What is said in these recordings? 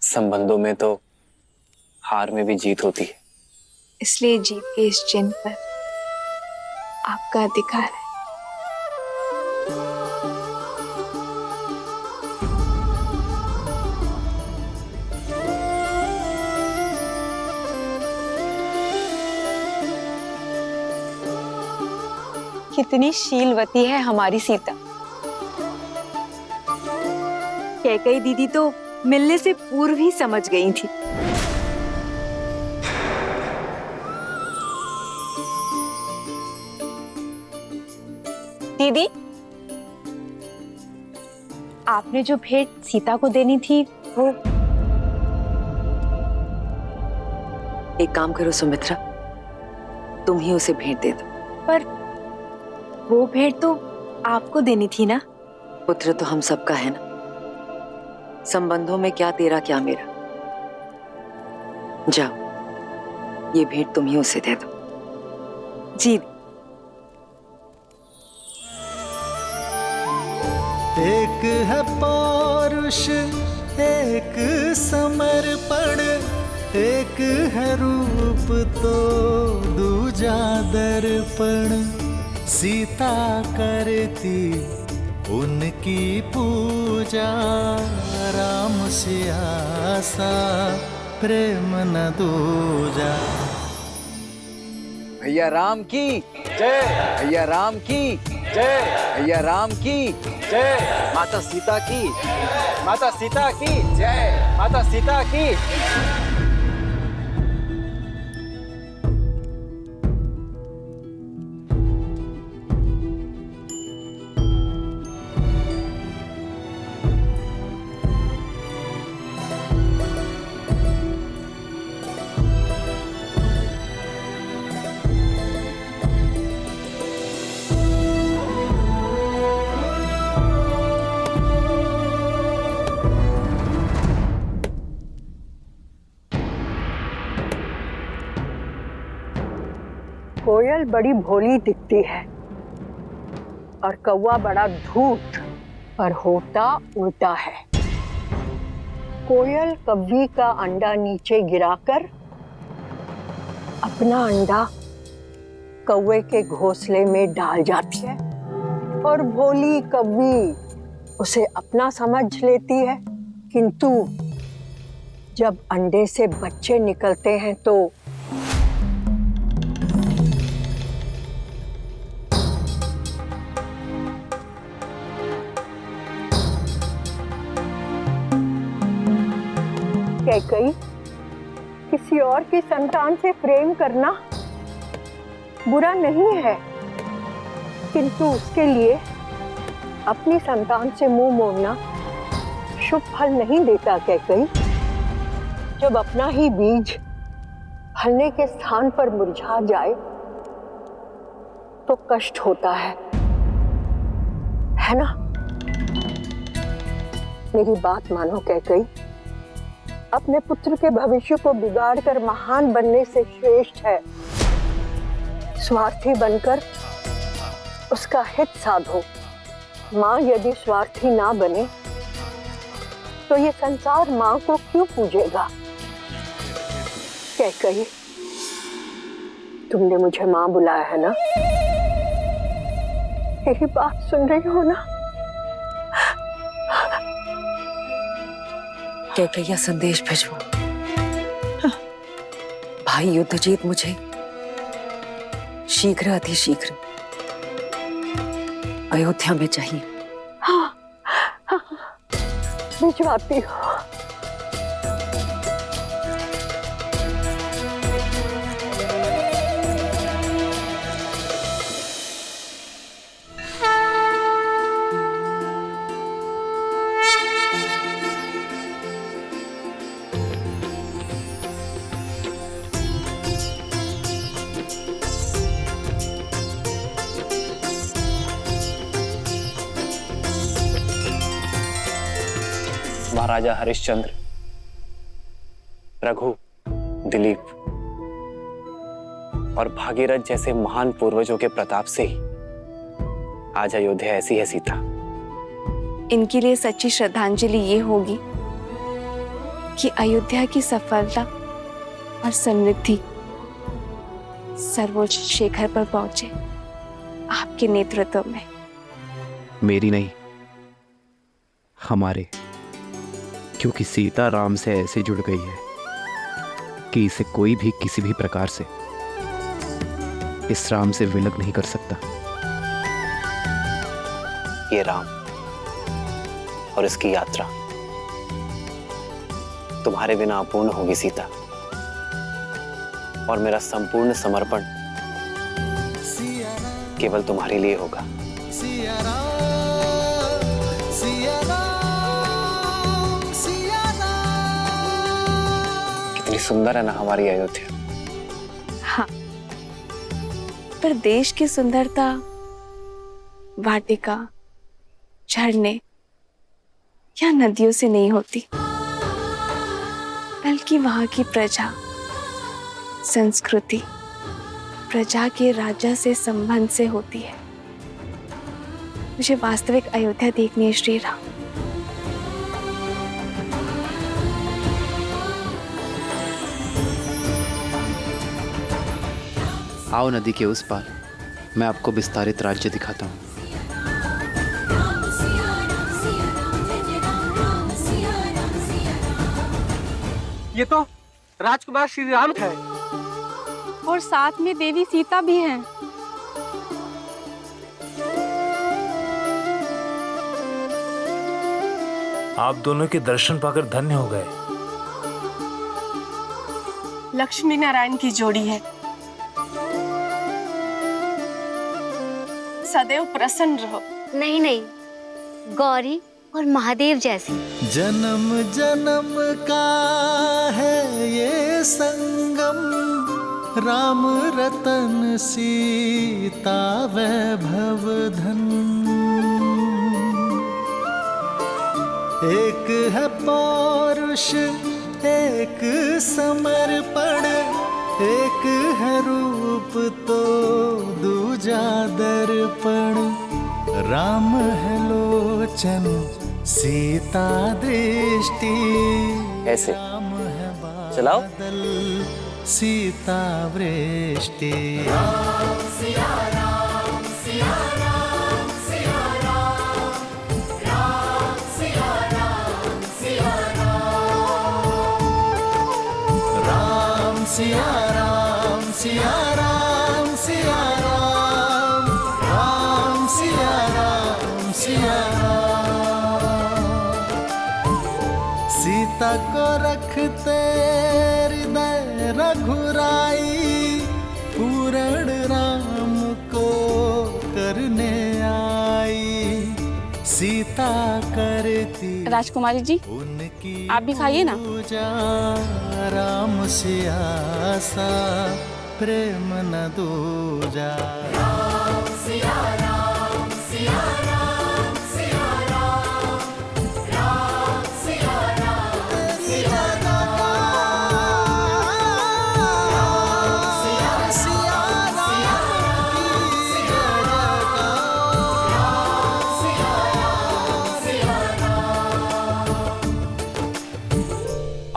संबंधों में तो हार में भी जीत होती है। इसलिए जीत के इस चिन्ह पर आपका अधिकार है। कितनी शीलवती है हमारी सीता। कैकेयी दीदी तो मिलने से पूर्व ही समझ गई थी। दीदी, आपने जो भेंट सीता को देनी थी वो। एक काम करो सुमित्रा, तुम ही उसे भेंट दे दो। पर वो भेंट तो आपको देनी थी ना। पुत्र तो हम सबका है ना, संबंधों में क्या तेरा क्या मेरा। जाओ, ये भेंट तुम ही उसे दे दो। जी। एक है पौरुष, एक समर्पण, एक है रूप तो दूजा दर्पण। सीता करती उनकी पूजा, राम से आसा प्रेम न दूजा। भैया राम की जय, भैया राम की जय, भैया राम की जय, माता सीता की, माता सीता की जय, माता सीता की। कोयल बड़ी भोली दिखती है और कौवा बड़ा धूर्त, पर होता उल्टा है। कोयल कव्वी का अंडा नीचे गिराकर अपना अंडा कौवे के घोंसले में डाल जाती है और भोली कव्वी उसे अपना समझ लेती है। किंतु जब अंडे से बच्चे निकलते हैं तो कैकेयी, किसी और की संतान से प्रेम करना बुरा नहीं है, किंतु उसके लिए अपनी संतान से मुंह मोड़ना शुभ फल नहीं देता। कैकेयी, जब अपना ही बीज फलने के स्थान पर मुरझा जाए तो कष्ट होता है ना? मेरी बात मानो कैकेयी, अपने पुत्र के भविष्य को बिगाड़कर महान बनने से श्रेष्ठ है स्वार्थी बनकर उसका हित साधो। माँ यदि स्वार्थी ना बने तो ये संसार माँ को क्यों पूजेगा? कैकेयी, तुमने मुझे माँ बुलाया है ना? यही बात सुन रही हो ना? कैकेयी, संदेश भिजवाओ। भाई युद्धजीत मुझे शीघ्र अतिशीघ्र अयोध्या में चाहिए। हाँ, भिजवाती हूँ। महाराजा हरिश्चंद्र, रघु, दिलीप और भागीरथ जैसे महान पूर्वजों के प्रताप से ही आज अयोध्या ऐसी है सीता। इनके लिए सच्ची श्रद्धांजलि ये होगी कि अयोध्या की सफलता और समृद्धि सर्वोच्च शिखर पर पहुंचे आपके नेतृत्व में। मेरी नहीं, हमारे, क्योंकि सीता राम से ऐसे जुड़ गई है कि इसे कोई भी किसी भी प्रकार से इस राम से विलग नहीं कर सकता। ये राम और इसकी यात्रा तुम्हारे बिना अपूर्ण होगी सीता, और मेरा संपूर्ण समर्पण केवल तुम्हारे लिए होगा। सिया राम, सिया राम, सिया राम। कितनी सुंदर है ना हमारी अयोध्या। हाँ, पर देश की सुंदरता वाटिका, झरने या नदियों से नहीं होती, बल्कि वहां की प्रजा, संस्कृति, प्रजा के राजा से संबंध से होती है। मुझे वास्तविक अयोध्या देखनी है श्री राम। आओ नदी के उस पार, मैं आपको विस्तारित राज्य दिखाता हूँ। ये तो राजकुमार श्री राम है और साथ में देवी सीता भी हैं। आप दोनों के दर्शन पाकर धन्य हो गए। लक्ष्मी नारायण की जोड़ी है, सदैव प्रसन्न रहो। नहीं नहीं, गौरी और महादेव जैसे। जन्म जन्म का है ये संगम, राम रतन सीता वैभव धन। एक है पौरुष, एक समर्पण, एक है रूप तो दूजा दर्पण। राम है लोचन, सीता दृष्टि, ऐसे राम है चलाओ। बादल, सीता वृष्टि। राम सिया राम, सिया राम, सिया राम, राम सिया राम, सिया राम। सीता को रखते हृदय रघुराई, पूर्ण राम को करने आई। सीता करती राजकुमारी जी, उनकी आप भी खाइए ना। पूजा, राम सिया सा प्रेम न दूजा। तेरी जगह का, सिया राम की जगह का।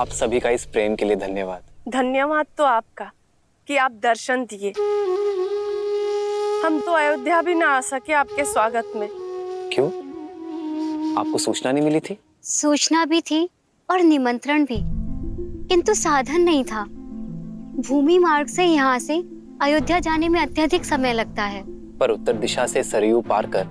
आप सभी का इस प्रेम के लिए धन्यवाद। धन्यवाद तो आपका कि आप दर्शन दिए। हम तो अयोध्या भी ना आ सके आपके स्वागत में। क्यों? आपको सूचना नहीं मिली थी? सूचना भी थी और निमंत्रण भी, किंतु साधन नहीं था। भूमि मार्ग से यहाँ से अयोध्या जाने में अत्यधिक समय लगता है। पर उत्तर दिशा से सरयू पार कर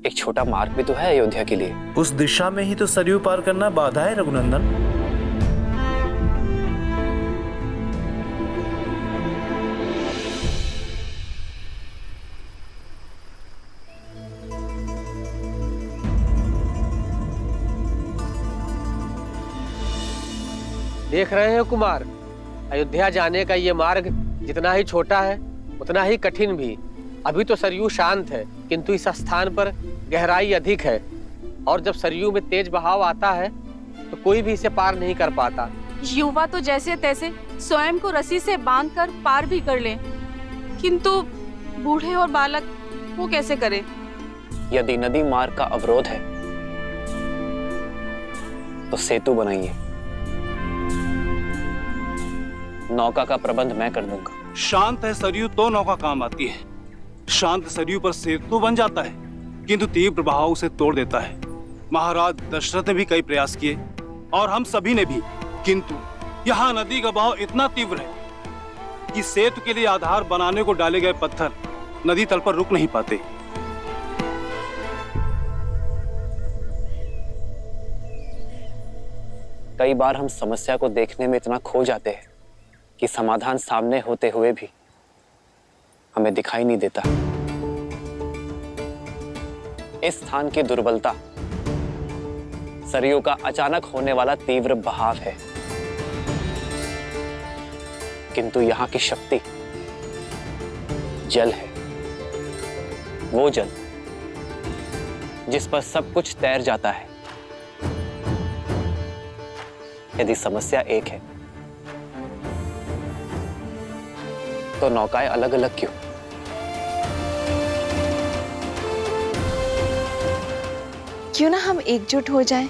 एक छोटा मार्ग भी तो है अयोध्या के लिए। उस दिशा में ही तो सरयू पार करना बाधा है रघुनंदन। देख रहे हैं कुमार, अयोध्या जाने का ये मार्ग जितना ही छोटा है उतना ही कठिन भी। अभी तो सरयू शांत है, किंतु इस स्थान पर गहराई अधिक है, और जब सरयू में तेज बहाव आता है तो कोई भी इसे पार नहीं कर पाता। युवा तो जैसे तैसे स्वयं को रस्सी से बांधकर पार भी कर लें, किंतु बूढ़े और बालक वो कैसे करें? यदि नदी मार्ग का अवरोध है तो सेतु बनाइए, नौका का प्रबंध मैं कर दूंगा। शांत है सरयू तो नौका काम आती है। शांत सरयू पर सेतु बन जाता है, किंतु तीव्र बहाव उसे तोड़ देता है। महाराज दशरथ ने भी कई प्रयास किए और हम सभी ने भी, किंतु यहाँ नदी का बहाव इतना तीव्र है कि सेतु के लिए आधार बनाने को डाले गए पत्थर नदी तल पर रुक नहीं पाते। कई बार हम समस्या को देखने में इतना खो जाते हैं कि समाधान सामने होते हुए भी हमें दिखाई नहीं देता। इस स्थान की दुर्बलता सरयू का अचानक होने वाला तीव्र बहाव है, किंतु यहां की शक्ति जल है। वो जल जिस पर सब कुछ तैर जाता है। यदि समस्या एक है तो नौकाएं अलग अलग क्यों? क्यों ना हम एकजुट हो जाएं?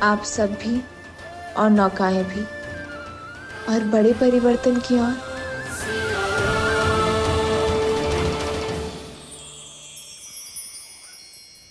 आप सब भी और नौकाएं भी, और बड़े परिवर्तन की ओर